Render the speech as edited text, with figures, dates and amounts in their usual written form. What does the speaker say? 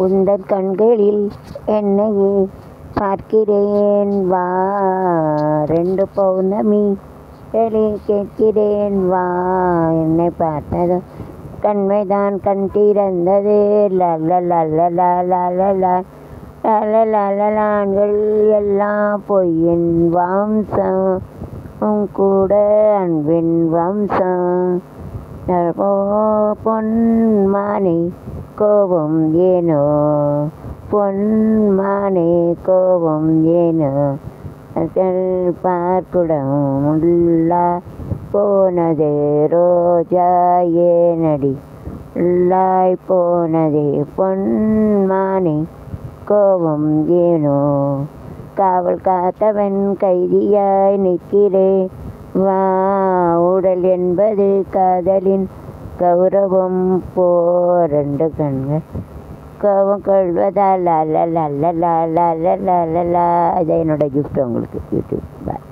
உந்தன் கண்களில் என்னையே பார்க்கிறேன் வா, 2 பௌர்ணமி கேட்கிறேன் வா, என்னை பார்த்ததும் கண்மைதான் கண் திறந்தது. லலலலலலலலலலலலலலங்கள் எல்லாம் பொய்யின் வம்சம் கூட அன்பின் வம்சம். பொன்மானே கோபம் ஏனோ, பொன்மானே கோபம் ஏனோ, பார்க்குடம் உள்ளா போனது ரோஜா ஏனடி உள்ளாய் போனதே பொன்மானே கோபம் ஏனோ. காவல் காத்தவன் கைதியாய் நிற்கிறேன் வா, உடல் என்பது காதலின் கௌரவம் போ, 2 கண்கள் கோபம் கொள்வதா. லா லா லா லா லா லா லா லா. இது என்னோட கிஃப்ட் உங்களுக்கு யூடியூப். பாய்.